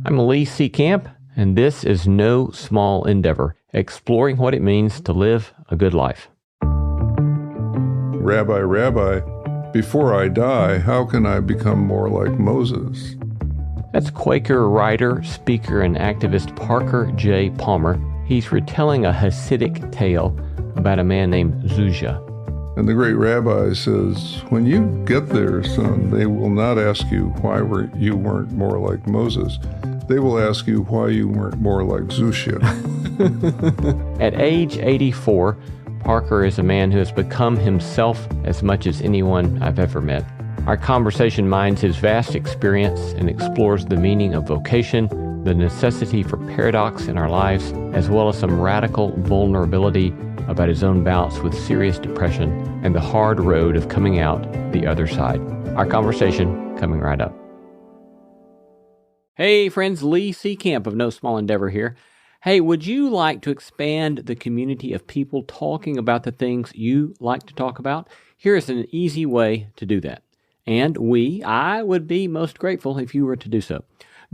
I'm Lee C. Camp, and this is No Small Endeavor, exploring what it means to live a good life. Rabbi, before I die, how can I become more like Moses? That's Quaker writer, speaker, and activist Parker J. Palmer. He's retelling a Hasidic tale about a man named Zuzia. And the great rabbi says, when you get there, son, they will not ask you why you weren't more like Moses. They will ask you why you weren't more like Zuzia. At age 84, Parker is a man who has become himself as much as anyone I've ever met. Our conversation mines his vast experience and explores the meaning of vocation, the necessity for paradox in our lives, as well as some radical vulnerability about his own bouts with serious depression and the hard road of coming out the other side. Our conversation coming right up. Hey friends, Lee C. Camp of No Small Endeavor here. Hey, would you like to expand the community of people talking about the things you like to talk about? Here is an easy way to do that. And I would be most grateful if you were to do so.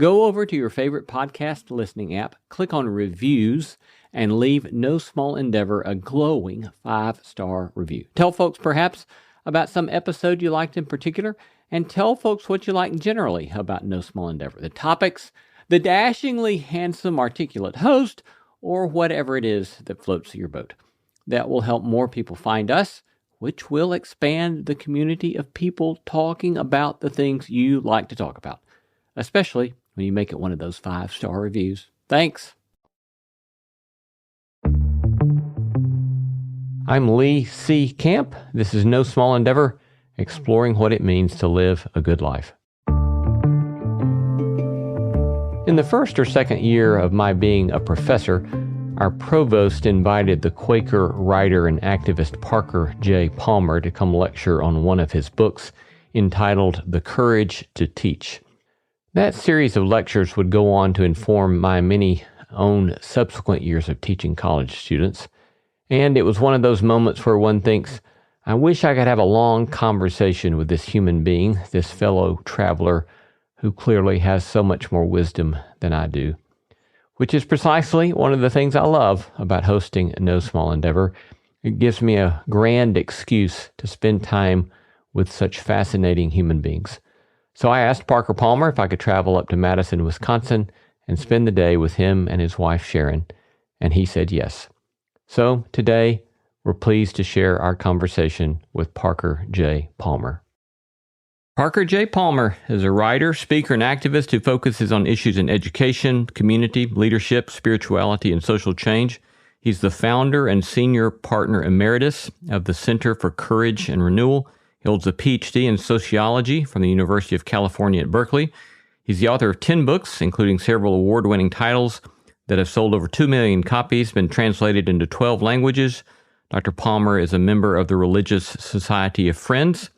Go over to your favorite podcast listening app, click on Reviews, and leave No Small Endeavor a glowing 5-star review. Tell folks perhaps about some episode you liked in particular, and tell folks what you like generally about No Small Endeavor. The topics, the dashingly handsome, articulate host, or whatever it is that floats your boat. That will help more people find us, which will expand the community of people talking about the things you like to talk about, especially when you make it one of those 5-star reviews. Thanks. I'm Lee C. Camp. This is No Small Endeavor, exploring what it means to live a good life. In the first or second year of my being a professor, our provost invited the Quaker writer and activist Parker J. Palmer to come lecture on one of his books entitled The Courage to Teach. That series of lectures would go on to inform my many own subsequent years of teaching college students. And it was one of those moments where one thinks, I wish I could have a long conversation with this human being, this fellow traveler, who clearly has so much more wisdom than I do. Which is precisely one of the things I love about hosting No Small Endeavor. It gives me a grand excuse to spend time with such fascinating human beings. So I asked Parker Palmer if I could travel up to Madison, Wisconsin, and spend the day with him and his wife Sharon, and he said yes. So today, we're pleased to share our conversation with Parker J. Palmer. Parker J. Palmer is a writer, speaker, and activist who focuses on issues in education, community, leadership, spirituality, and social change. He's the founder and senior partner emeritus of the Center for Courage and Renewal. He holds a PhD in sociology from the University of California at Berkeley. He's the author of 10 books, including several award-winning titles that have sold over 2 million copies, been translated into 12 languages. Dr. Palmer is a member of the Religious Society of Friends,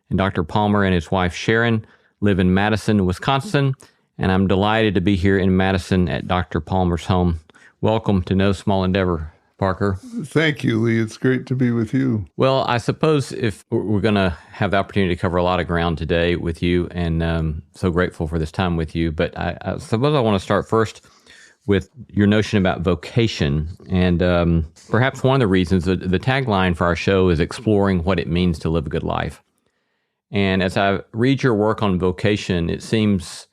and Dr. Palmer and his wife Sharon live in Madison, Wisconsin, and I'm delighted to be here in Madison at Dr. Palmer's home. Welcome to No Small Endeavor, Parker. Thank you, Lee. It's great to be with you. Well, I suppose if we're going to have the opportunity to cover a lot of ground today with you, and so grateful for this time with you, but I suppose I want to start first with your notion about vocation. And perhaps one of the reasons, the tagline for our show is exploring what it means to live a good life. And as I read your work on vocation, it seems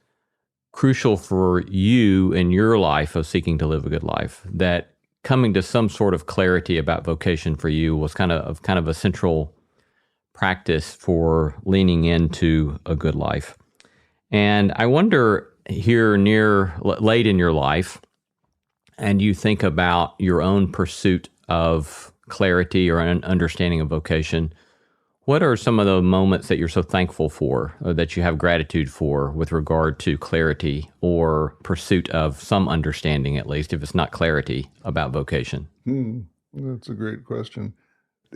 crucial for you in your life of seeking to live a good life, that coming to some sort of clarity about vocation for you was kind of a central practice for leaning into a good life. And I wonder here late in your life, and you think about your own pursuit of clarity or an understanding of vocation, what are some of the moments that you're so thankful for, or that you have gratitude for with regard to clarity or pursuit of some understanding, at least, if it's not clarity, about vocation? That's a great question.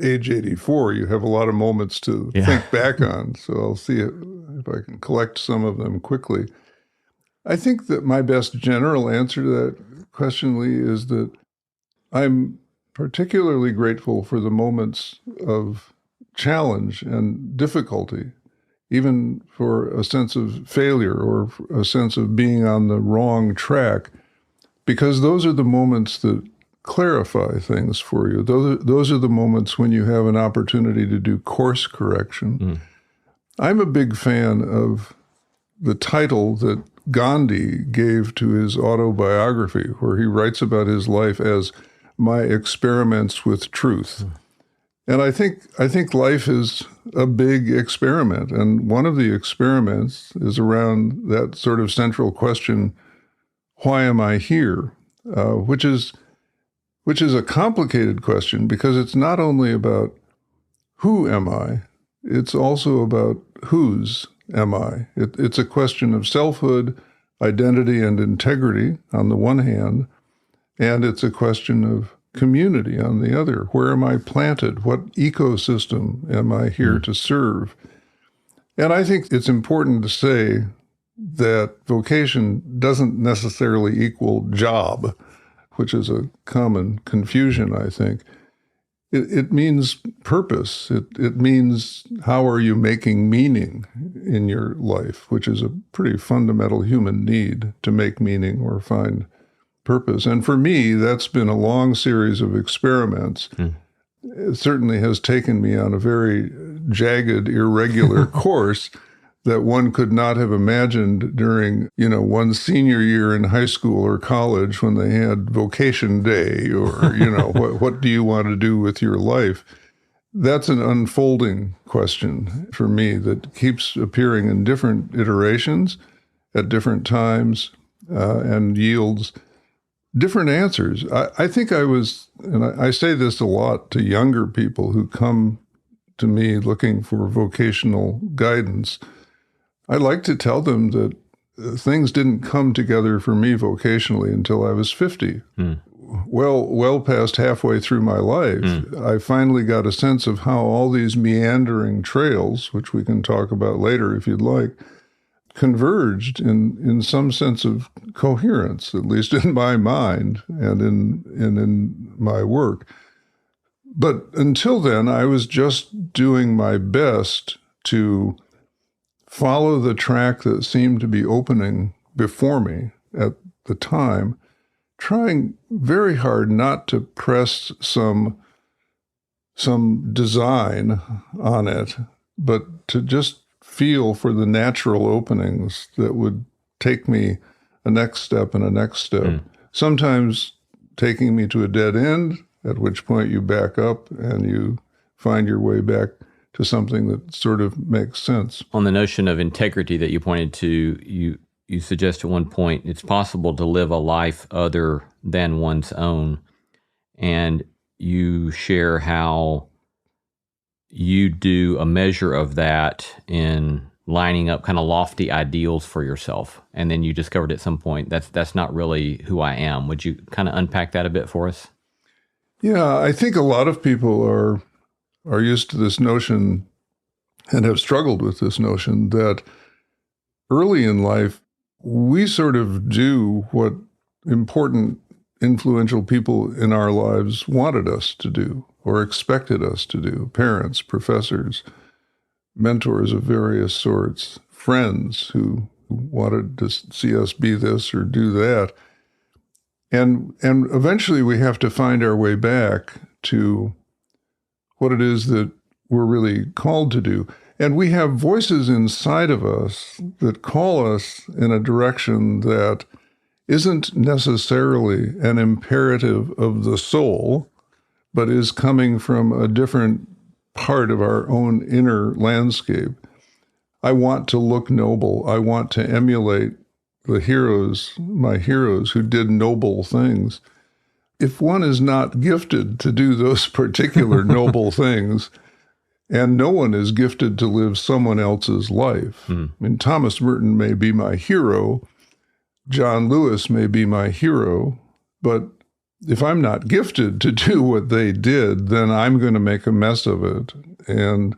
Age 84, you have a lot of moments to think back on, so I'll see if I can collect some of them quickly. I think that my best general answer to that question, Lee, is that I'm particularly grateful for the moments of challenge and difficulty even for a sense of failure or a sense of being on the wrong track, because those are the moments that clarify things for you. Those are the moments when you have an opportunity to do course correction. I'm a big fan of the title that Gandhi gave to his autobiography, where he writes about his life as My Experiments with Truth. And I think life is a big experiment. And one of the experiments is around that sort of central question, why am I here? Which is a complicated question, because it's not only about who am I, it's also about whose am I. It's a question of selfhood, identity, and integrity on the one hand, and it's a question of community on the other. Where am I planted? What ecosystem am I here to serve? And I think it's important to say that vocation doesn't necessarily equal job, which is a common confusion, I think. It means purpose. It means how are you making meaning in your life, which is a pretty fundamental human need to make meaning or find purpose. And for me, that's been a long series of experiments. It certainly has taken me on a very jagged, irregular course that one could not have imagined during, one's senior year in high school or college when they had Vocation Day or, what do you want to do with your life? That's an unfolding question for me that keeps appearing in different iterations at different times and yields different answers. I think I was, and I say this a lot to younger people who come to me looking for vocational guidance. I like to tell them that things didn't come together for me vocationally until I was 50. Well past halfway through my life, I finally got a sense of how all these meandering trails, which we can talk about later if you'd like, converged in some sense of coherence, at least in my mind and in my work. But until then, I was just doing my best to follow the track that seemed to be opening before me at the time, trying very hard not to press some design on it, but to just feel for the natural openings that would take me a next step and a next step. Sometimes taking me to a dead end, at which point you back up and you find your way back to something that sort of makes sense. On the notion of integrity that you pointed to, you suggest at one point it's possible to live a life other than one's own. And you share how you do a measure of that in lining up kind of lofty ideals for yourself. And then you discovered at some point that's not really who I am. Would you kind of unpack that a bit for us? Yeah, I think a lot of people are used to this notion and have struggled with this notion that early in life, we sort of do what important, influential people in our lives wanted us to do or expected us to do. Parents, professors, mentors of various sorts, friends who wanted to see us be this or do that. And eventually we have to find our way back to what it is that we're really called to do. And we have voices inside of us that call us in a direction that isn't necessarily an imperative of the soul, but is coming from a different part of our own inner landscape. I want to look noble. I want to emulate the heroes, my heroes who did noble things. If one is not gifted to do those particular noble things, and no one is gifted to live someone else's life. I mean, Thomas Merton may be my hero, John Lewis may be my hero, but if I'm not gifted to do what they did, then I'm going to make a mess of it. And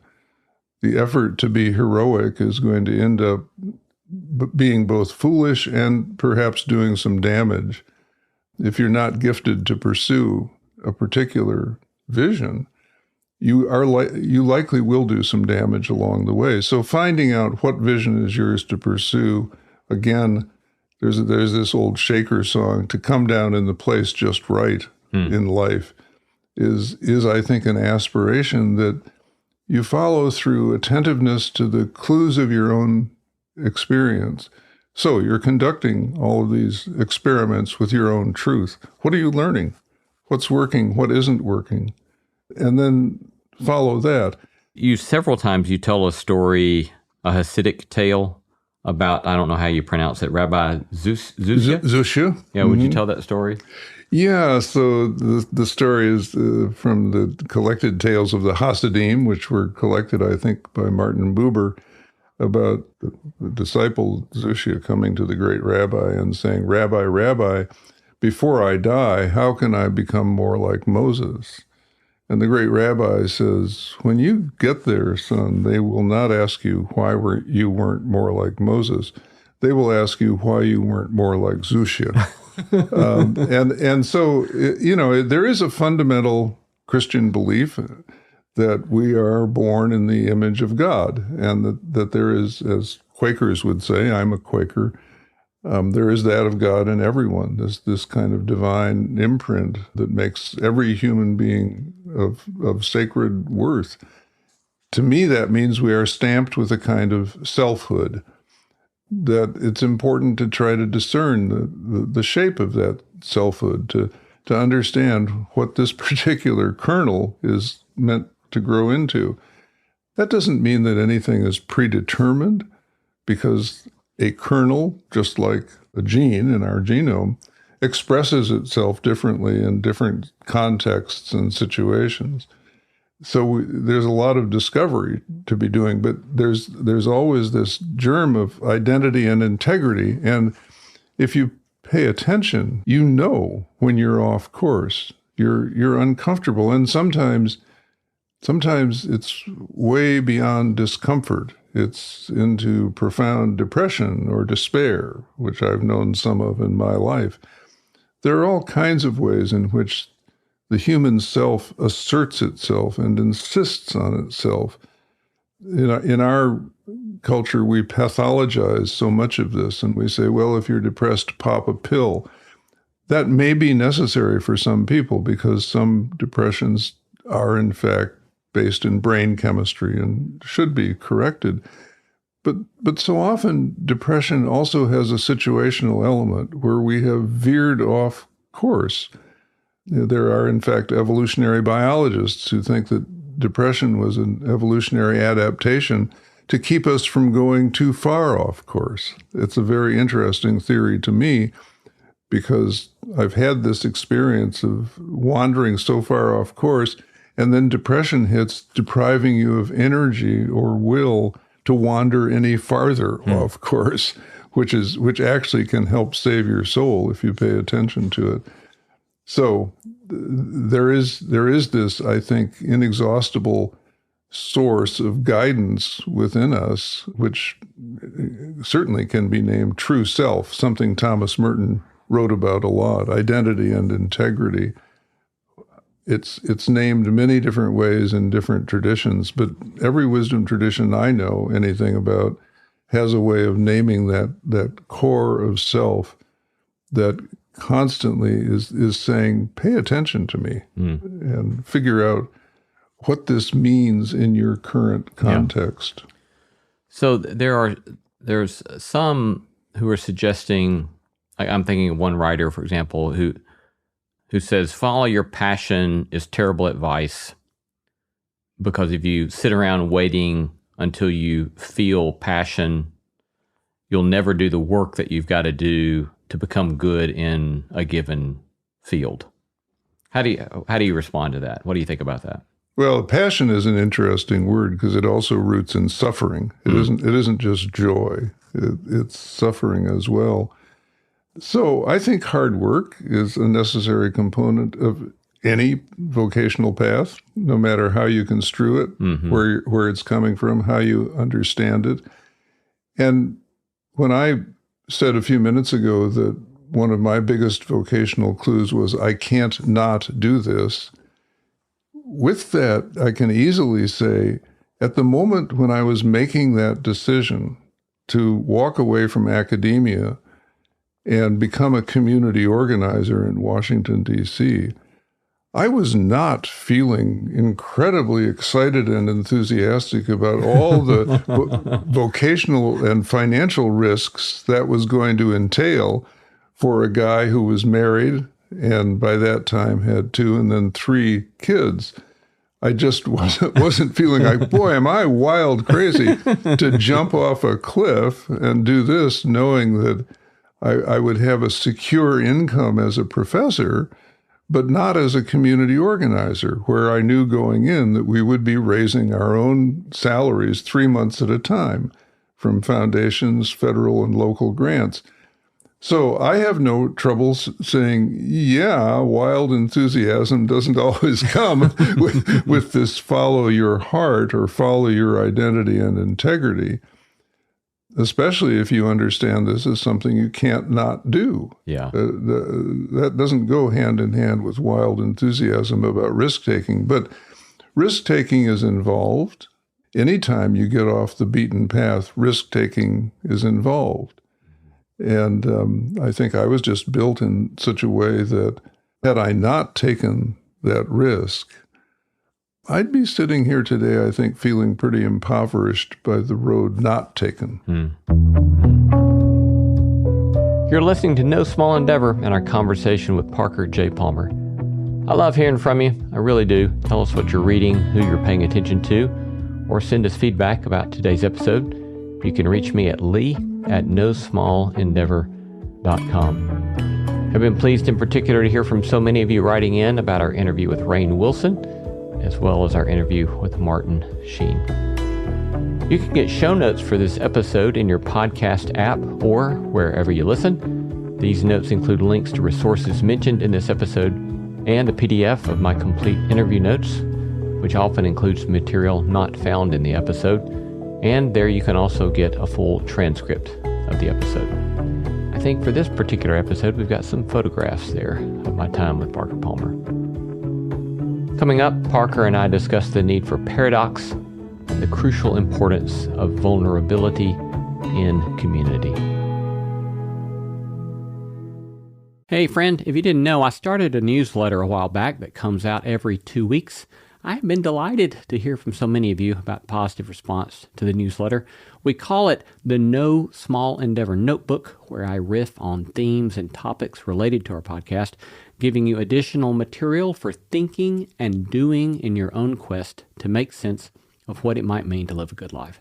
the effort to be heroic is going to end up being both foolish and perhaps doing some damage. If you're not gifted to pursue a particular vision, you likely will do some damage along the way. So finding out what vision is yours to pursue, again, there's this old Shaker song, to come down in the place just right in life is I think an aspiration that you follow through attentiveness to the clues of your own experience. So you're conducting all of these experiments with your own truth. What are you learning? What's working? What isn't working? And then follow that. Several times you tell a story, a Hasidic tale about, I don't know how you pronounce it, Rabbi Zushya? Zushya. Yeah, would you tell that story? Yeah, so the story is from the collected tales of the Hasidim, which were collected, I think, by Martin Buber, about the disciple Zushya coming to the great rabbi and saying, "Rabbi, Rabbi, before I die, how can I become more like Moses?" And the great rabbi says, "When you get there, son, they will not ask you why you weren't more like Moses. They will ask you why you weren't more like Zushya." And so, there is a fundamental Christian belief that we are born in the image of God, and that there is, as Quakers would say, I'm a Quaker, there is that of God in everyone, this kind of divine imprint that makes every human being of sacred worth. To me, that means we are stamped with a kind of selfhood, that it's important to try to discern the shape of that selfhood, to understand what this particular kernel is meant to grow into. That doesn't mean that anything is predetermined, because a kernel, just like a gene in our genome, expresses itself differently in different contexts and situations. So there's a lot of discovery to be doing, but there's always this germ of identity and integrity. And if you pay attention, you know when you're off course. You're uncomfortable, and sometimes it's way beyond discomfort. It's into profound depression or despair, which I've known some of in my life. There are all kinds of ways in which the human self asserts itself and insists on itself. In our culture, we pathologize so much of this, and we say, well, if you're depressed, pop a pill. That may be necessary for some people, because some depressions are, in fact, based in brain chemistry and should be corrected. But so often, depression also has a situational element where we have veered off course. There are, in fact, evolutionary biologists who think that depression was an evolutionary adaptation to keep us from going too far off course. It's a very interesting theory to me, because I've had this experience of wandering so far off course, and then depression hits, depriving you of energy or will to wander any farther off course, which actually can help save your soul if you pay attention to it. So there is this, I think, inexhaustible source of guidance within us, which certainly can be named true self, something Thomas Merton wrote about a lot, identity and integrity. It's named many different ways in different traditions, but every wisdom tradition I know anything about has a way of naming that core of self that constantly is saying, pay attention to me and figure out what this means in your current context. Yeah. So there's some who are suggesting, I'm thinking of one writer, for example, who says, follow your passion is terrible advice, because if you sit around waiting until you feel passion, you'll never do the work that you've got to do to become good in a given field. How do you respond to that? What do you think about that? Well, passion is an interesting word, because it also roots in suffering. It isn't just joy. It's suffering as well. So I think hard work is a necessary component of any vocational path, no matter how you construe it, where it's coming from, how you understand it. And when I said a few minutes ago that one of my biggest vocational clues was I can't not do this, with that, I can easily say, at the moment when I was making that decision to walk away from academia and become a community organizer in Washington, D.C., I was not feeling incredibly excited and enthusiastic about all the vocational and financial risks that was going to entail for a guy who was married and by that time had 2 and then 3 kids. I just wasn't feeling like, boy, am I wild crazy to jump off a cliff and do this knowing that I would have a secure income as a professor, but not as a community organizer, where I knew going in that we would be raising our own salaries 3 months at a time from foundations, federal and local grants. So I have no trouble saying, yeah, wild enthusiasm doesn't always come with this follow your heart or follow your identity and integrity, especially if you understand this is something you can't not do. Yeah. That doesn't go hand in hand with wild enthusiasm about risk-taking, but risk-taking is involved. Anytime you get off the beaten path, risk-taking is involved. And I think I was just built in such a way that had I not taken that risk, I'd be sitting here today, I think, feeling pretty impoverished by the road not taken. You're listening to No Small Endeavor and our conversation with Parker J. Palmer. I love hearing from you. I really do. Tell us what you're reading, who you're paying attention to, or send us feedback about today's episode. You can reach me at lee@nosmallendeavor.com. I've been pleased in particular to hear from so many of you writing in about our interview with Rainn Wilson, as well as our interview with Martin Sheen. You can get show notes for this episode in your podcast app or wherever you listen. These notes include links to resources mentioned in this episode and a PDF of my complete interview notes, which often includes material not found in the episode. And there you can also get a full transcript of the episode. I think for this particular episode, we've got some photographs there of my time with Parker Palmer. Coming up, Parker and I discuss the need for paradox and the crucial importance of vulnerability in community. Hey friend, if you didn't know, I started a newsletter a while back that comes out every 2 weeks. I have been delighted to hear from so many of you about positive response to the newsletter. We call it the No Small Endeavor Notebook, where I riff on themes and topics related to our podcast, giving you additional material for thinking and doing in your own quest to make sense of what it might mean to live a good life.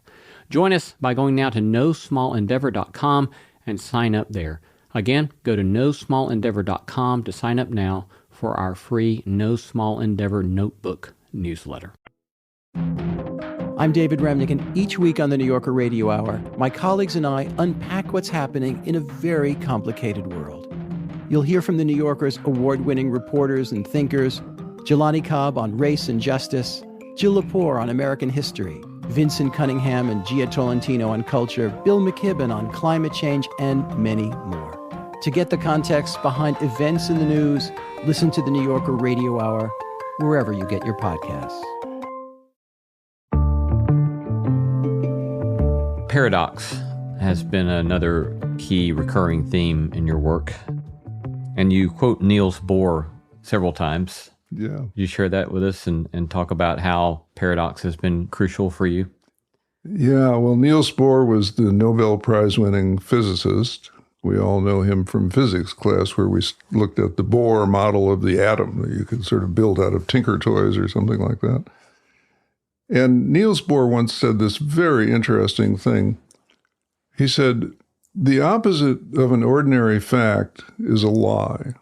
Join us by going now to nosmallendeavor.com and sign up there. Again, go to nosmallendeavor.com to sign up now for our free No Small Endeavor Notebook newsletter. I'm David Remnick, and each week on the New Yorker Radio Hour, my colleagues and I unpack what's happening in a very complicated world. You'll hear from the New Yorker's award-winning reporters and thinkers, Jelani Cobb on race and justice, Jill Lepore on American history, Vincent Cunningham and Gia Tolentino on culture, Bill McKibben on climate change, and many more. To get the context behind events in the news, listen to the New Yorker Radio Hour, wherever you get your podcasts. Paradox has been another key recurring theme in your work. And you quote Niels Bohr several times. Yeah. You share that with us and talk about how paradox has been crucial for you? Yeah, well, Niels Bohr was the Nobel Prize-winning physicist. We all know him from physics class, where we looked at the Bohr model of the atom that you could sort of build out of Tinker Toys or something like that. And Niels Bohr once said this very interesting thing. He said, the opposite of an ordinary fact is a lie,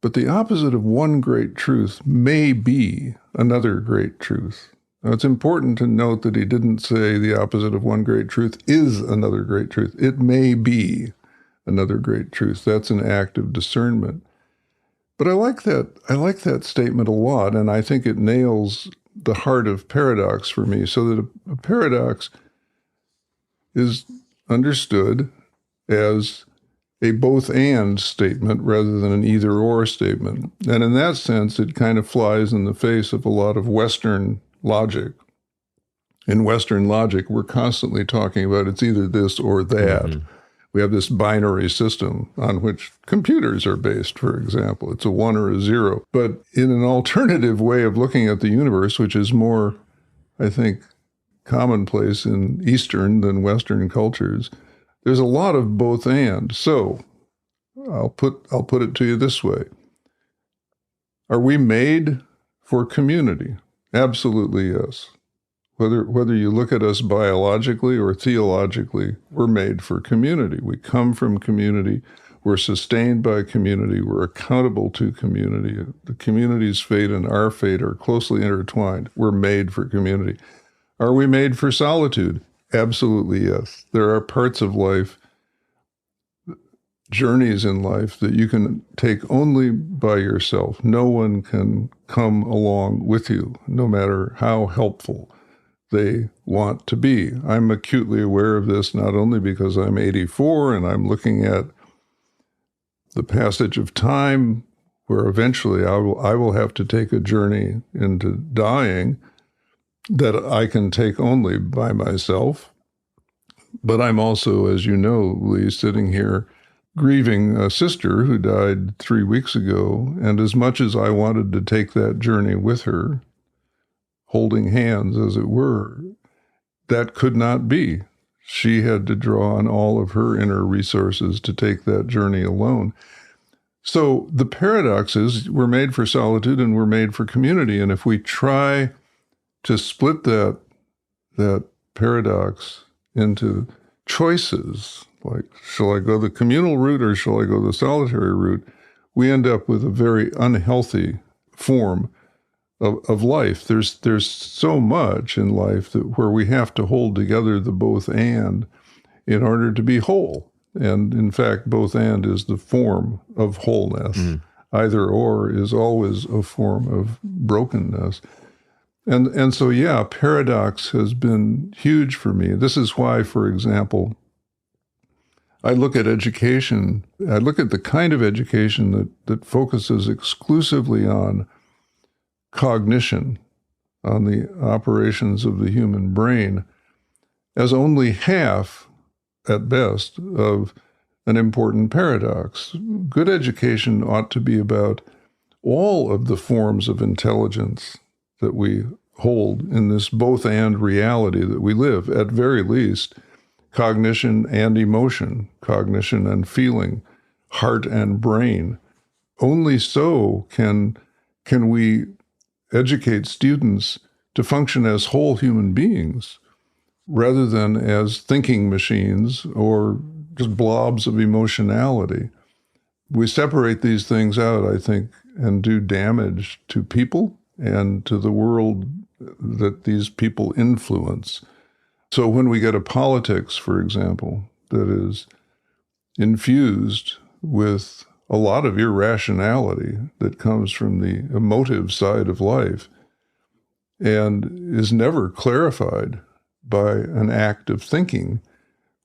but the opposite of one great truth may be another great truth. Now, it's important to note that he didn't say the opposite of one great truth is another great truth. It may be another great truth. That's an act of discernment. But I like that statement a lot, and I think it nails the heart of paradox for me, so that a paradox is understood as a both-and statement rather than an either-or statement. And in that sense, it kind of flies in the face of a lot of Western logic. In Western logic, we're constantly talking about it's either this or that. Mm-hmm. We have this binary system on which computers are based, for example. It's a 1 or a 0. But in an alternative way of looking at the universe, which is more, I think, commonplace in Eastern than Western cultures, there's a lot of both and. So I'll put it to you this way. Are we made for community? Absolutely yes. Whether you look at us biologically or theologically, we're made for community. We come from community. We're sustained by community. We're accountable to community. The community's fate and our fate are closely intertwined. We're made for community. Are we made for solitude? Absolutely yes. There are parts of life, journeys in life, that you can take only by yourself. No one can come along with you, no matter how helpful they want to be. I'm acutely aware of this, not only because I'm 84 and I'm looking at the passage of time where eventually I will have to take a journey into dying that I can take only by myself. But I'm also, as you know, Lee, sitting here grieving a sister who died 3 weeks ago. And as much as I wanted to take that journey with her, holding hands, as it were, that could not be. She had to draw on all of her inner resources to take that journey alone. So the paradox is we're made for solitude and we're made for community. And if we try to split that paradox into choices, like, shall I go the communal route or shall I go the solitary route, we end up with a very unhealthy form of life. There's so much in life where we have to hold together the both and in order to be whole. And in fact, both and is the form of wholeness. Mm. Either or is always a form of brokenness. And so, yeah, paradox has been huge for me. This is why, for example, I look at education, I look at the kind of education that focuses exclusively on cognition, on the operations of the human brain, as only half, at best, of an important paradox. Good education ought to be about all of the forms of intelligence that we hold in this both-and reality that we live. At very least, cognition and emotion, cognition and feeling, heart and brain. Only so can we educate students to function as whole human beings rather than as thinking machines or just blobs of emotionality. We separate these things out, I think, and do damage to people and to the world that these people influence. So when we get a politics, for example, that is infused with a lot of irrationality that comes from the emotive side of life and is never clarified by an act of thinking,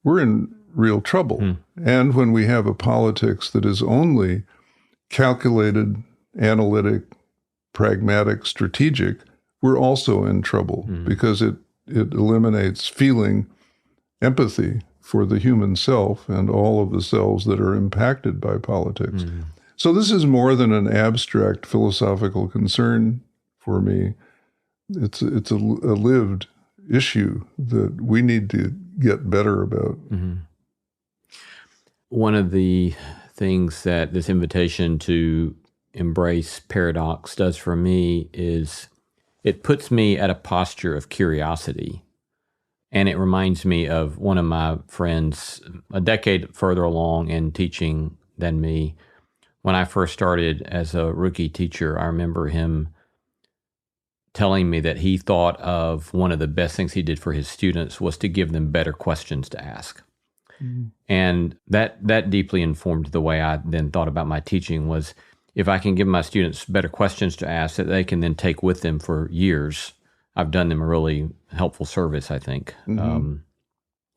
we're in real trouble. Mm. And when we have a politics that is only calculated, analytic, pragmatic, strategic, we're also in trouble because it eliminates feeling, empathy for the human self and all of the selves that are impacted by politics. Mm. So this is more than an abstract philosophical concern for me. It's a lived issue that we need to get better about. Mm-hmm. One of the things that this invitation to embrace paradox does for me is it puts me at a posture of curiosity. And it reminds me of one of my friends, a decade further along in teaching than me. When I first started as a rookie teacher, I remember him telling me that he thought of one of the best things he did for his students was to give them better questions to ask. Mm. And that deeply informed the way I then thought about my teaching was, if I can give my students better questions to ask that they can then take with them for years, I've done them a really helpful service, I think. Mm-hmm.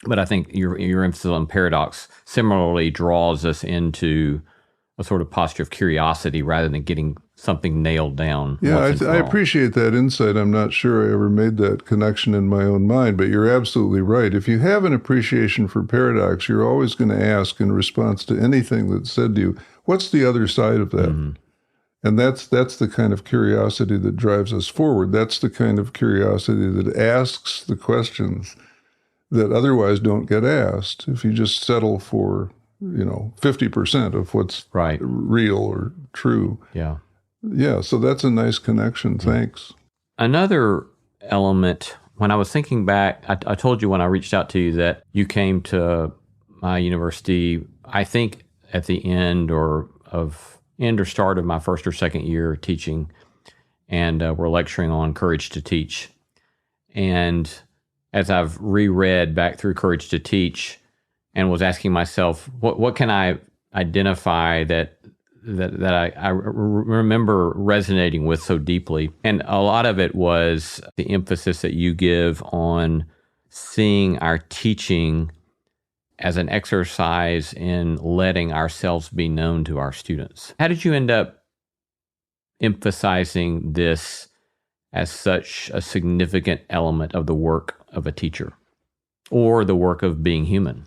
But I think your emphasis on paradox similarly draws us into a sort of posture of curiosity rather than getting something nailed down. Yeah, I appreciate that insight. I'm not sure I ever made that connection in my own mind, but you're absolutely right. If you have an appreciation for paradox, you're always going to ask in response to anything that's said to you, what's the other side of that? Mm-hmm. And that's the kind of curiosity that drives us forward. That's the kind of curiosity that asks the questions that otherwise don't get asked if you just settle for 50% of what's right, real or true. Yeah. Yeah, so that's a nice connection. Thanks. Another element, when I was thinking back, I told you when I reached out to you that you came to my university, I think at the end or start of my first or second year teaching, and we're lecturing on Courage to Teach. And as I've reread back through Courage to Teach and was asking myself, what can I identify that I remember resonating with so deeply. And a lot of it was the emphasis that you give on seeing our teaching as an exercise in letting ourselves be known to our students. How did you end up emphasizing this as such a significant element of the work of a teacher or the work of being human?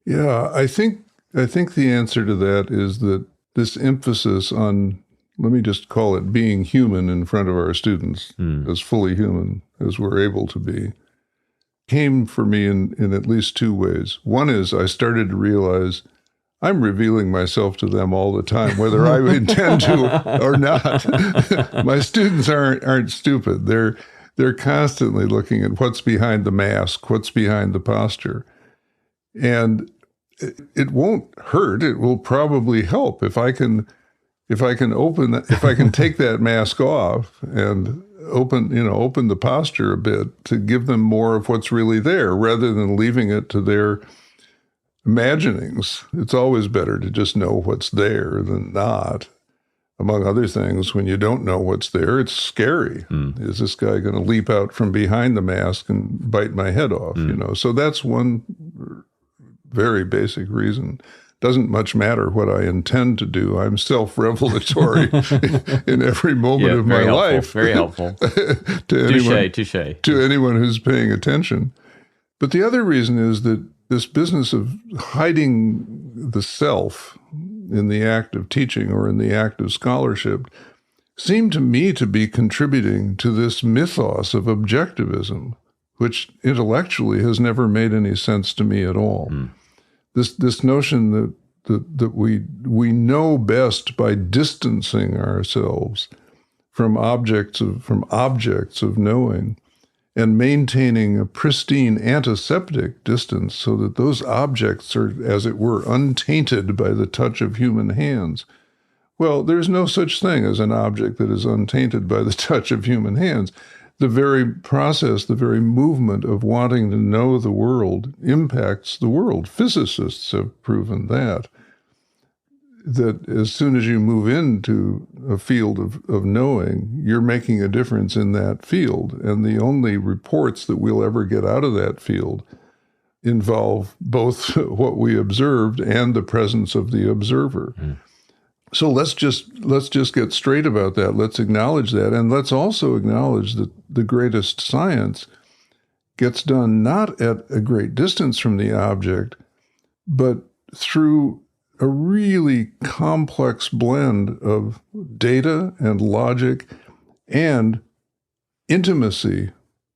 Yeah, I think the answer to that is that this emphasis on, let me just call it being human in front of our students, as fully human as we're able to be, came for me in at least two ways. One is I started to realize I'm revealing myself to them all the time, whether I intend to or not. My students aren't stupid. They're constantly looking at what's behind the mask, what's behind the posture. And it won't hurt. It will probably help if I can take that mask off and open the posture a bit to give them more of what's really there rather than leaving it to their imaginings. It's always better to just know what's there than not. Among other things, when you don't know what's there, it's scary. Is this guy going to leap out from behind the mask and bite my head off? So that's one very basic reason. Doesn't much matter what I intend to do. I'm self-revelatory in every moment of my life. Very helpful. To anyone who's paying attention. But the other reason is that this business of hiding the self in the act of teaching or in the act of scholarship seemed to me to be contributing to this mythos of objectivism, which intellectually has never made any sense to me at all. This notion that we know best by distancing ourselves from objects of knowing and maintaining a pristine antiseptic distance so that those objects are, as it were, untainted by the touch of human hands. Well, there's no such thing as an object that is untainted by the touch of human hands. The very process, the very movement of wanting to know the world impacts the world. Physicists have proven that as soon as you move into a field of knowing, you're making a difference in that field. And the only reports that we'll ever get out of that field involve both what we observed and the presence of the observer. So let's just get straight about that. Let's acknowledge that. And let's also acknowledge that the greatest science gets done not at a great distance from the object, but through a really complex blend of data and logic and intimacy,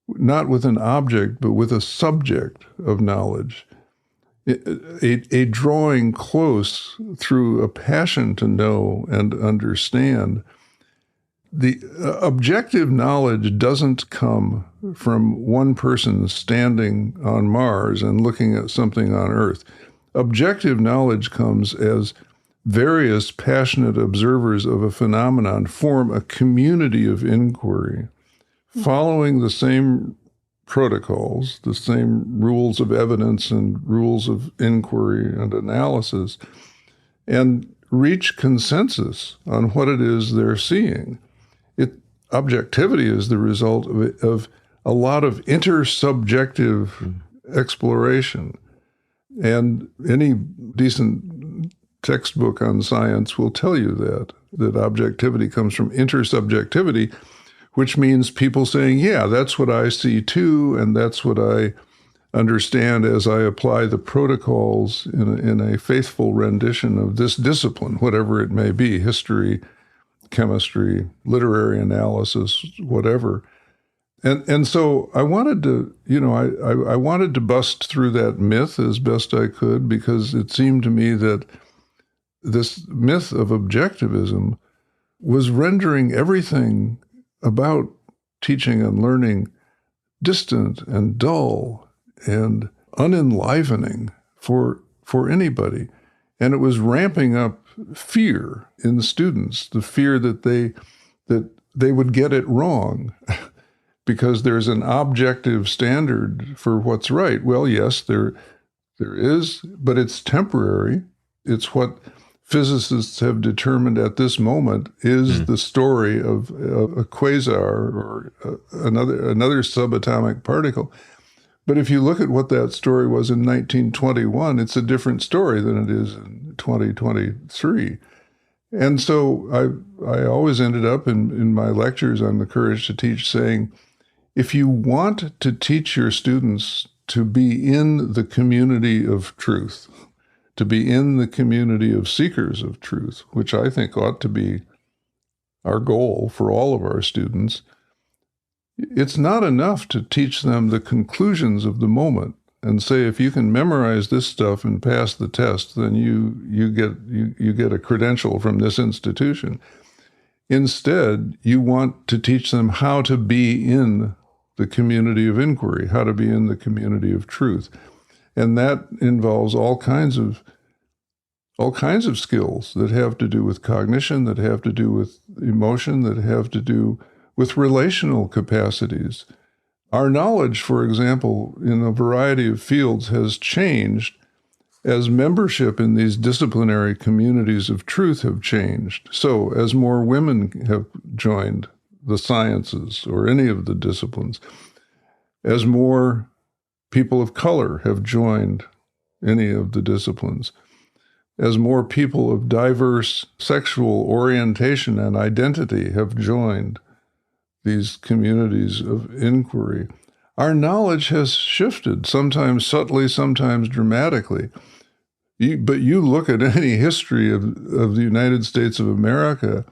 not with an object, but with a subject of knowledge. A drawing close through a passion to know and understand. The objective knowledge doesn't come from one person standing on Mars and looking at something on Earth. Objective knowledge comes as various passionate observers of a phenomenon form a community of inquiry, following the same protocols, the same rules of evidence and rules of inquiry and analysis, and reach consensus on what it is they're seeing. Objectivity is the result of a lot of intersubjective exploration. And any decent textbook on science will tell you that objectivity comes from intersubjectivity, which means people saying, yeah, that's what I see too, and that's what I understand as I apply the protocols in a faithful rendition of this discipline, whatever it may be, history, chemistry, literary analysis, whatever. And so I wanted to, I wanted to bust through that myth as best I could, because it seemed to me that this myth of objectivism was rendering everything about teaching and learning distant and dull and unenlivening for anybody. And it was ramping up fear in the students, the fear that they would get it wrong because there's an objective standard for what's right. Well, yes, there is, but it's temporary. It's what physicists have determined at this moment is the story of a quasar or another subatomic particle. But if you look at what that story was in 1921, it's a different story than it is in 2023. And so I always ended up in my lectures on the Courage to Teach saying, if you want to teach your students to be in the community of truth, to be in the community of seekers of truth, which I think ought to be our goal for all of our students, it's not enough to teach them the conclusions of the moment and say, if you can memorize this stuff and pass the test, then you get a credential from this institution. Instead, you want to teach them how to be in the community of inquiry, how to be in the community of truth. And that involves all kinds of skills that have to do with cognition, that have to do with emotion, that have to do with relational capacities. Our knowledge, for example, in a variety of fields has changed as membership in these disciplinary communities of truth have changed. So as more women have joined the sciences or any of the disciplines, as more people of color have joined any of the disciplines, as more people of diverse sexual orientation and identity have joined these communities of inquiry, our knowledge has shifted, sometimes subtly, sometimes dramatically. But you look at any history of the United States of America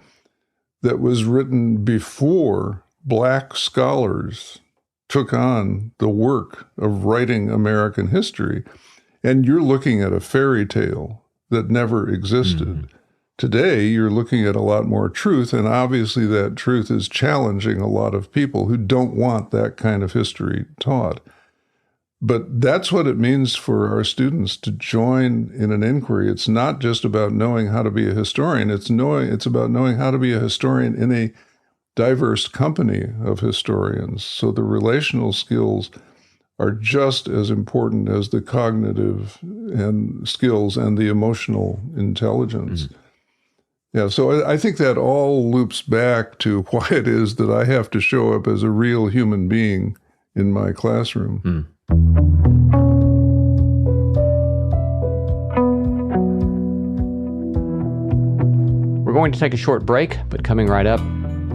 that was written before Black scholars took on the work of writing American history, and you're looking at a fairy tale that never existed. Mm-hmm. Today, you're looking at a lot more truth, and obviously that truth is challenging a lot of people who don't want that kind of history taught. But that's what it means for our students to join in an inquiry. It's not just about knowing how to be a historian. It's about knowing how to be a historian in a diverse company of historians. So the relational skills are just as important as the cognitive and skills and the emotional intelligence. Mm-hmm. Yeah, so I think that all loops back to why it is that I have to show up as a real human being in my classroom. Mm. We're going to take a short break, but coming right up,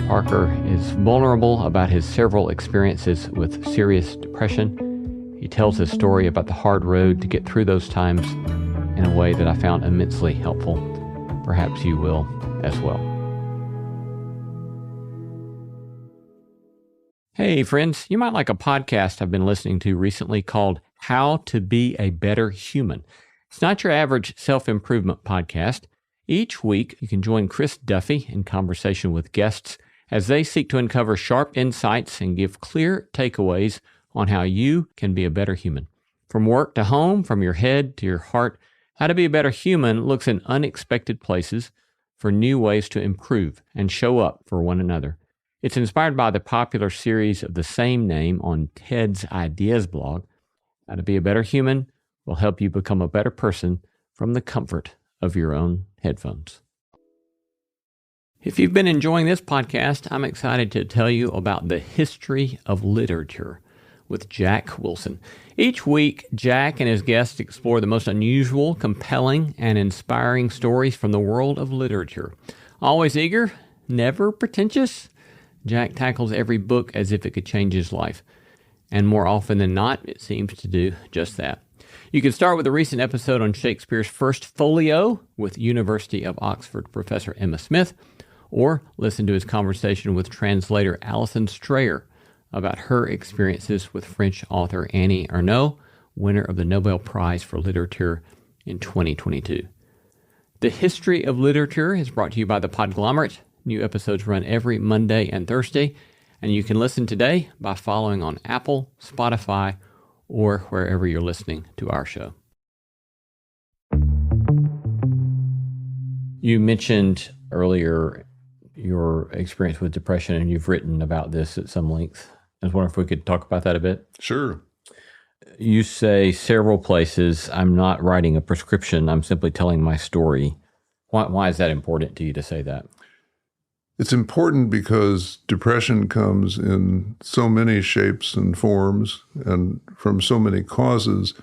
Parker is vulnerable about his several experiences with serious depression. He tells his story about the hard road to get through those times in a way that I found immensely helpful. Perhaps you will as well. Hey friends, you might like a podcast I've been listening to recently called How to Be a Better Human. It's not your average self-improvement podcast. Each week, you can join Chris Duffy in conversation with guests as they seek to uncover sharp insights and give clear takeaways on how you can be a better human. From work to home, from your head to your heart, How to Be a Better Human looks in unexpected places for new ways to improve and show up for one another. It's inspired by the popular series of the same name on Ted's Ideas blog. How to Be a Better Human will help you become a better person from the comfort of your own headphones. If you've been enjoying this podcast, I'm excited to tell you about the history of literature. with Jack Wilson. Each week, Jack and his guests explore the most unusual, compelling, and inspiring stories from the world of literature. Always eager, never pretentious, Jack tackles every book as if it could change his life. And more often than not, it seems to do just that. You can start with a recent episode on Shakespeare's First Folio with University of Oxford professor Emma Smith, or listen to his conversation with translator Alison Strayer about her experiences with French author Annie Ernaux, winner of the Nobel Prize for Literature in 2022. The History of Literature is brought to you by The Podglomerate. New episodes run every Monday and Thursday, and you can listen today by following on Apple, Spotify, or wherever you're listening to our show. You mentioned earlier your experience with depression, and you've written about this at some length. I was wondering if we could talk about that a bit. Sure. You say several places, I'm not writing a prescription, I'm simply telling my story. Why is that important to you to say that? It's important because depression comes in so many shapes and forms and from so many causes.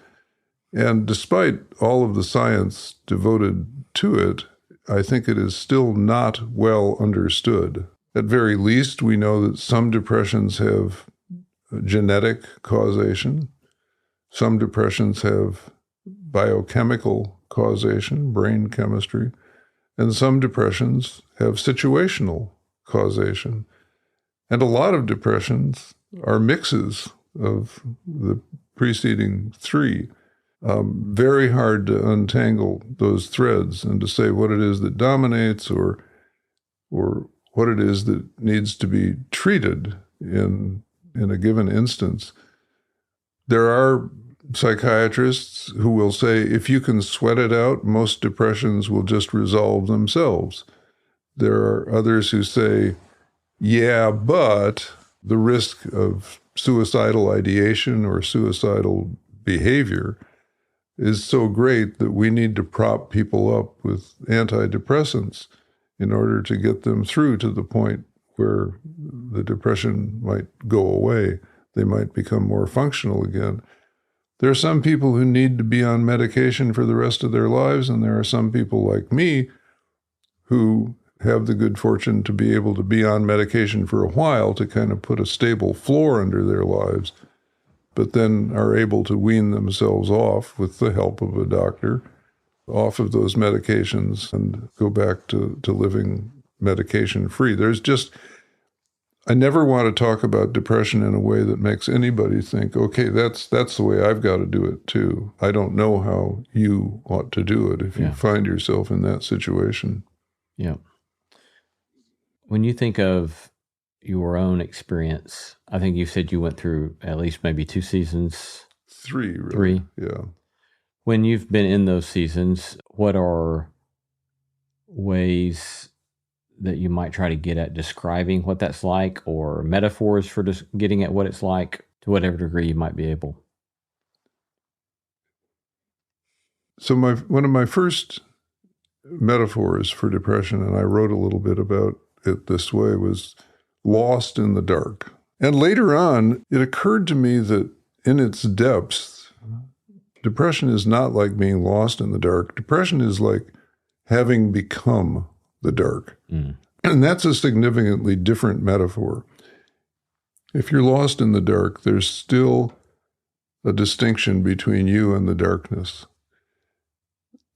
And despite all of the science devoted to it, I think it is still not well understood. At very least, we know that some depressions have genetic causation. Some depressions have biochemical causation, brain chemistry. And some depressions have situational causation. And a lot of depressions are mixes of the preceding three. Very hard to untangle those threads and to say what it is that dominates or what it is that needs to be treated in a given instance. There are psychiatrists who will say, if you can sweat it out, most depressions will just resolve themselves. There are others who say, yeah, but the risk of suicidal ideation or suicidal behavior is so great that we need to prop people up with antidepressants in order to get them through to the point where the depression might go away. They might become more functional again. There are some people who need to be on medication for the rest of their lives, and there are some people like me who have the good fortune to be able to be on medication for a while to kind of put a stable floor under their lives, but then are able to wean themselves off with the help of a doctor, off of those medications and go back to living medication-free. I never want to talk about depression in a way that makes anybody think, okay, that's the way I've got to do it too. I don't know how you ought to do it if you find yourself in that situation. Yeah. When you think of your own experience, I think you said you went through at least maybe 2 seasons. 3, really. 3? Yeah. When you've been in those seasons, what are ways that you might try to get at describing what that's like, or metaphors for just getting at what it's like to whatever degree you might be able? So one of my first metaphors for depression, and I wrote a little bit about it this way, was lost in the dark. And later on, it occurred to me that in its depths, depression is not like being lost in the dark. Depression is like having become the dark. Mm. And that's a significantly different metaphor. If you're lost in the dark, there's still a distinction between you and the darkness,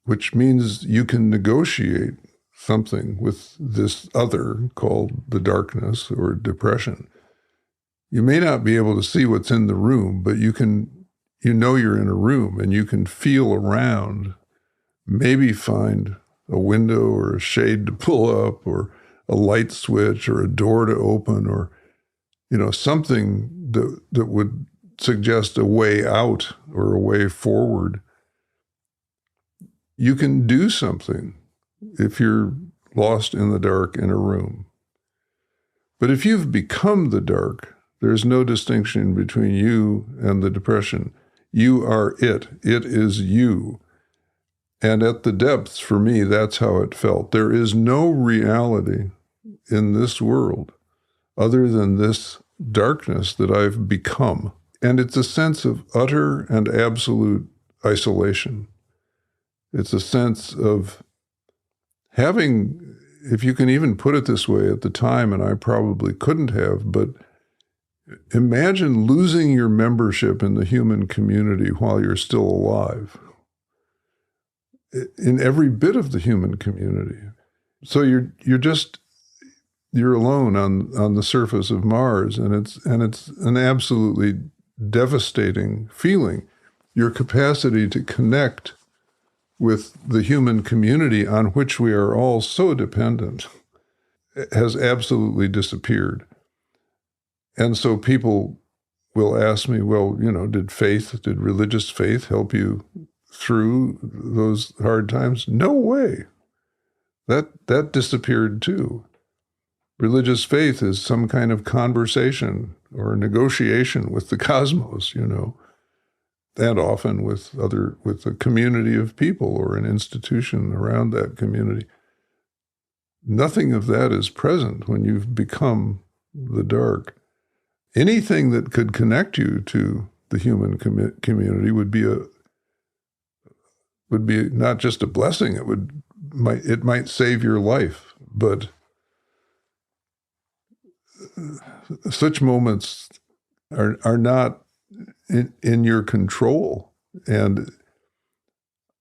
which means you can negotiate something with this other called the darkness or depression. You may not be able to see what's in the room, but you know you're in a room and you can feel around, maybe find a window or a shade to pull up or a light switch or a door to open or, something that would suggest a way out or a way forward. You can do something if you're lost in the dark in a room. But if you've become the dark, there's no distinction between you and the depression. You are it. It is you. And at the depths, for me, that's how it felt. There is no reality in this world other than this darkness that I've become. And it's a sense of utter and absolute isolation. It's a sense of having, if you can even put it this way at the time, and I probably couldn't have, but imagine losing your membership in the human community while you're still alive, in every bit of the human community. So you're alone on the surface of Mars, and it's an absolutely devastating feeling. Your capacity to connect with the human community on which we are all so dependent has absolutely disappeared. And so people will ask me, well, did religious faith help you through those hard times? No way. That disappeared too. Religious faith is some kind of conversation or negotiation with the cosmos, and often with a community of people or an institution around that community. Nothing of that is present when you've become the dark. Anything that could connect you to the human community would be not just a blessing. It might save your life, but such moments are not in your control. And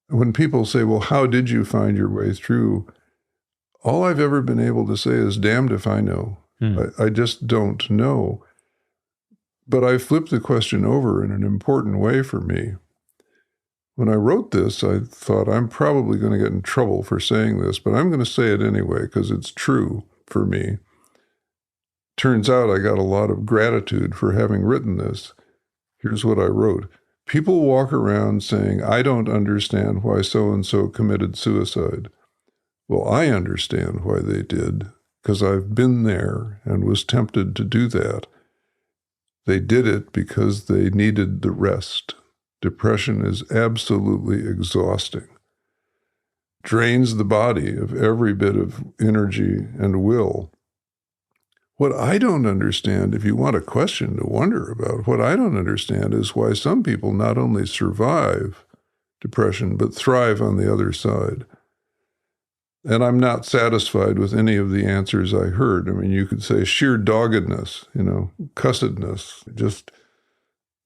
when people say, well, how did you find your way through? All I've ever been able to say is, damned if I know. I just don't know. But I flipped the question over in an important way for me. When I wrote this, I thought, I'm probably going to get in trouble for saying this, but I'm going to say it anyway because it's true for me. Turns out I got a lot of gratitude for having written this. Here's what I wrote. People walk around saying, I don't understand why so-and-so committed suicide. Well, I understand why they did, because I've been there and was tempted to do that. They did it because they needed the rest. Depression is absolutely exhausting. Drains the body of every bit of energy and will. What I don't understand, if you want a question to wonder about, what I don't understand is why some people not only survive depression, but thrive on the other side. And I'm not satisfied with any of the answers I heard. I mean, you could say sheer doggedness, cussedness, just,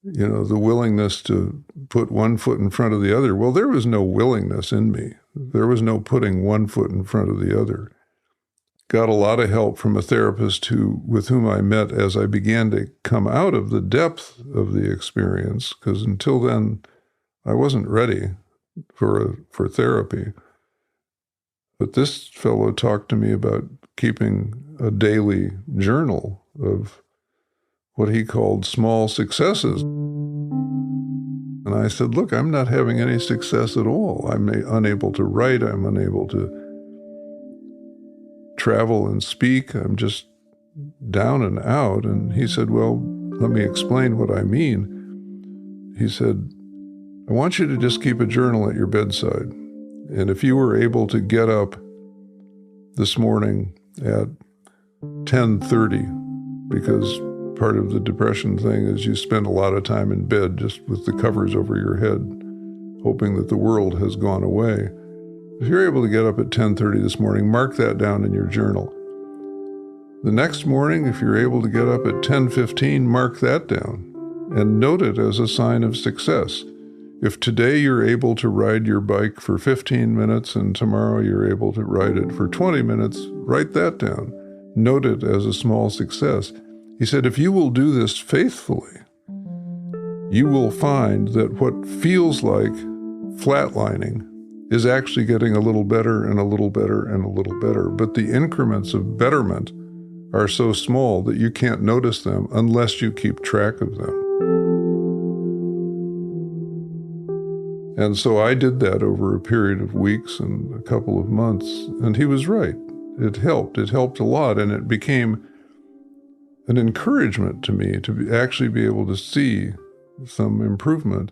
the willingness to put one foot in front of the other. Well, there was no willingness in me. There was no putting one foot in front of the other. Got a lot of help from a therapist with whom I met as I began to come out of the depth of the experience, because until then, I wasn't ready for therapy. But this fellow talked to me about keeping a daily journal of what he called small successes. And I said, look, I'm not having any success at all. I'm unable to write. I'm unable to travel and speak. I'm just down and out. And he said, well, let me explain what I mean. He said, I want you to just keep a journal at your bedside. And if you were able to get up this morning at 10:30, because part of the depression thing is you spend a lot of time in bed just with the covers over your head, hoping that the world has gone away. If you're able to get up at 10:30 this morning, mark that down in your journal. The next morning, if you're able to get up at 10:15, mark that down and note it as a sign of success. If today you're able to ride your bike for 15 minutes and tomorrow you're able to ride it for 20 minutes, write that down. Note it as a small success. He said, if you will do this faithfully, you will find that what feels like flatlining is actually getting a little better and a little better and a little better. But the increments of betterment are so small that you can't notice them unless you keep track of them. And so I did that over a period of weeks and a couple of months, and he was right. It helped. It helped a lot, and it became an encouragement to me to actually be able to see some improvement.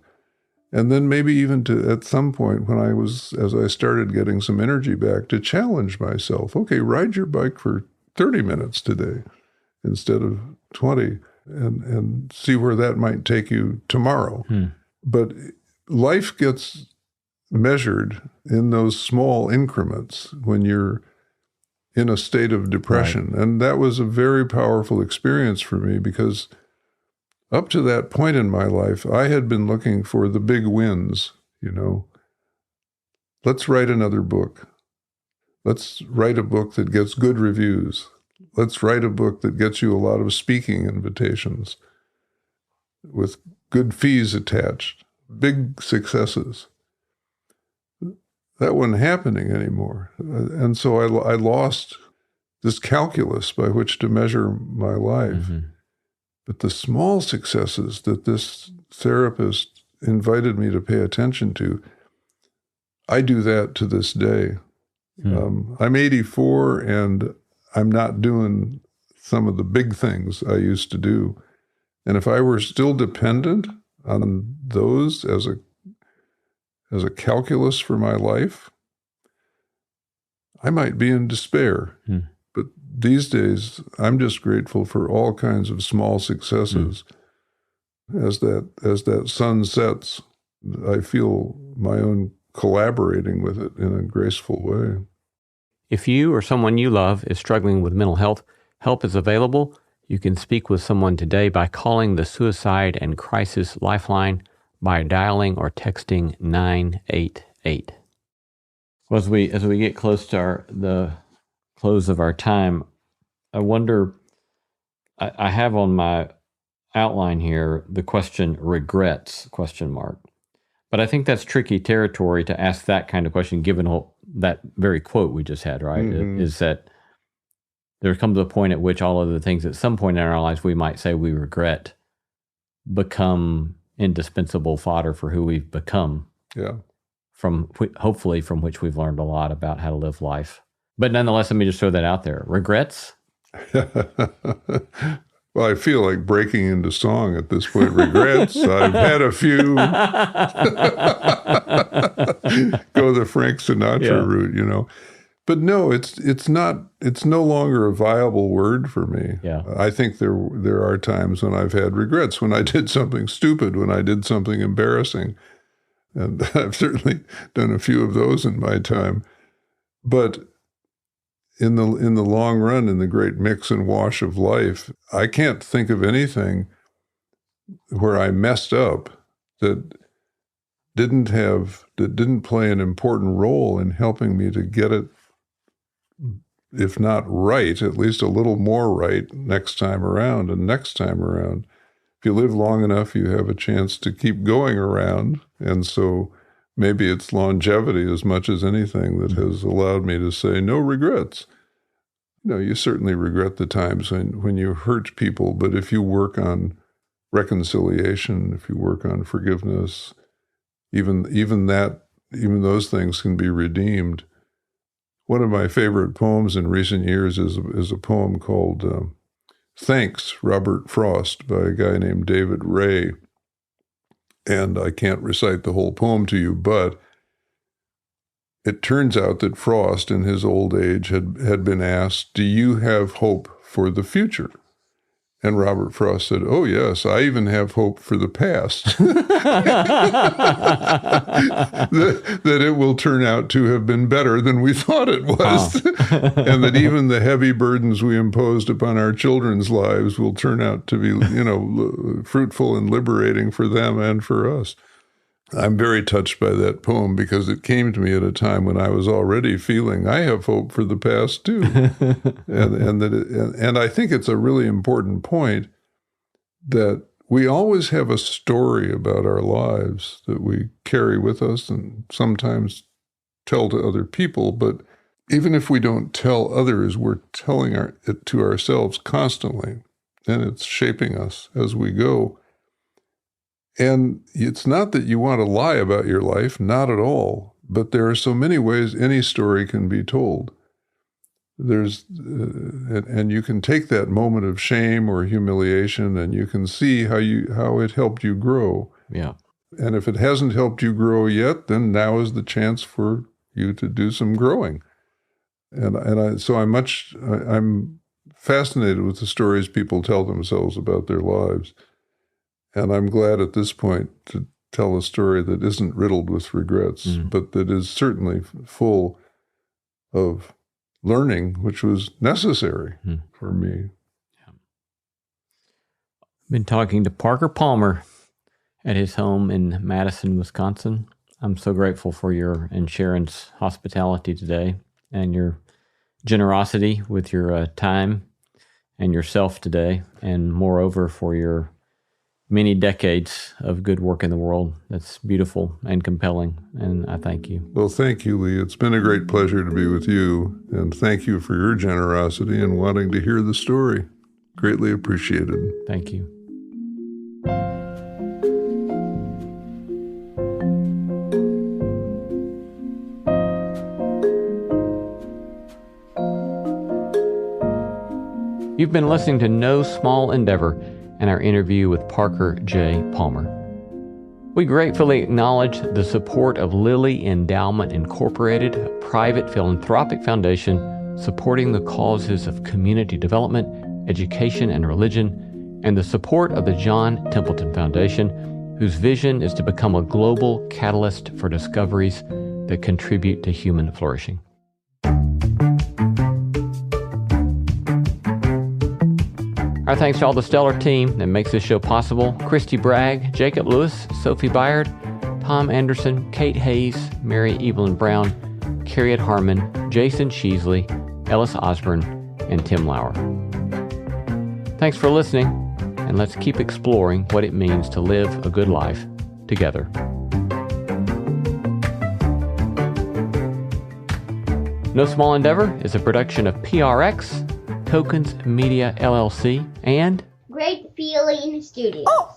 And then maybe even to, at some point when as I started getting some energy back, to challenge myself. Okay, ride your bike for 30 minutes today instead of 20. and see where that might take you tomorrow. But life gets measured in those small increments when you're in a state of depression. Right. And that was a very powerful experience for me, because up to that point in my life, I had been looking for the big wins, Let's write another book. Let's write a book that gets good reviews. Let's write a book that gets you a lot of speaking invitations with good fees attached, big successes. That wasn't happening anymore. And so I lost this calculus by which to measure my life. But the small successes that this therapist invited me to pay attention to, I do that to this day. I'm 84 and I'm not doing some of the big things I used to do. And if I were still dependent on those as a calculus for my life, I might be in despair. But these days, I'm just grateful for all kinds of small successes. As that sun sets, I feel my own collaborating with it in a graceful way. If you or someone you love is struggling with mental health, help is available. You can speak with someone today by calling the Suicide and Crisis Lifeline, by dialing or texting 988. Well, as we get close to the close of our time, I wonder, I have on my outline here the question regrets, ? But I think that's tricky territory to ask that kind of question, given that very quote we just had, right? Is that there comes a point at which all of the things at some point in our lives we might say we regret become indispensable fodder for who we've become. Yeah. Hopefully from which we've learned a lot about how to live life. But nonetheless, let me just throw that out there. Regrets? Well, I feel like breaking into song at this point. Regrets. I've had a few. Go the Frank Sinatra route, But no, it's not. It's no longer a viable word for me. Yeah. I think there are times when I've had regrets, when I did something stupid, when I did something embarrassing, and I've certainly done a few of those in my time. But in the long run, in the great mix and wash of life, I can't think of anything where I messed up that didn't play an important role in helping me to get it, if not right, at least a little more right next time around and next time around. If you live long enough, you have a chance to keep going around. And so maybe it's longevity as much as anything that has allowed me to say no regrets. You certainly regret the times when you hurt people, but if you work on reconciliation, if you work on forgiveness, even those things can be redeemed. One of my favorite poems in recent years is a poem called Thanks, Robert Frost, by a guy named David Ray. And I can't recite the whole poem to you, but it turns out that Frost, in his old age, had been asked, "Do you have hope for the future?" And Robert Frost said, "Oh, yes, I even have hope for the past." that it will turn out to have been better than we thought it was. And that even the heavy burdens we imposed upon our children's lives will turn out to be, fruitful and liberating for them and for us. I'm very touched by that poem because it came to me at a time when I was already feeling I have hope for the past too, and I think it's a really important point that we always have a story about our lives that we carry with us and sometimes tell to other people. But even if we don't tell others, we're telling it to ourselves constantly, and it's shaping us as we go. And it's not that you want to lie about your life, not at all, but there are so many ways any story can be told. And you can take that moment of shame or humiliation and you can see how it helped you grow. Yeah. And if it hasn't helped you grow yet, then now is the chance for you to do some growing. So I'm fascinated with the stories people tell themselves about their lives. And I'm glad at this point to tell a story that isn't riddled with regrets, but that is certainly full of learning, which was necessary for me. Been talking to Parker Palmer at his home in Madison, Wisconsin. I'm so grateful for your and Sharon's hospitality today and your generosity with your time and yourself today, and moreover for your many decades of good work in the world. That's beautiful and compelling, and I thank you. Well, thank you, Lee. It's been a great pleasure to be with you, and thank you for your generosity and wanting to hear the story. Greatly appreciated. Thank you. You've been listening to No Small Endeavor and our interview with Parker J. Palmer. We gratefully acknowledge the support of Lilly Endowment Incorporated, a private philanthropic foundation supporting the causes of community development, education, and religion, and the support of the John Templeton Foundation, whose vision is to become a global catalyst for discoveries that contribute to human flourishing. Our thanks to all the stellar team that makes this show possible: Christy Bragg, Jacob Lewis, Sophie Byard, Tom Anderson, Kate Hayes, Mary Evelyn Brown, Carriet Harmon, Jason Sheasley, Ellis Osborne, and Tim Lauer. Thanks for listening, and let's keep exploring what it means to live a good life together. No Small Endeavor is a production of PRX, Tokens Media LLC, and Great Feeling Studios.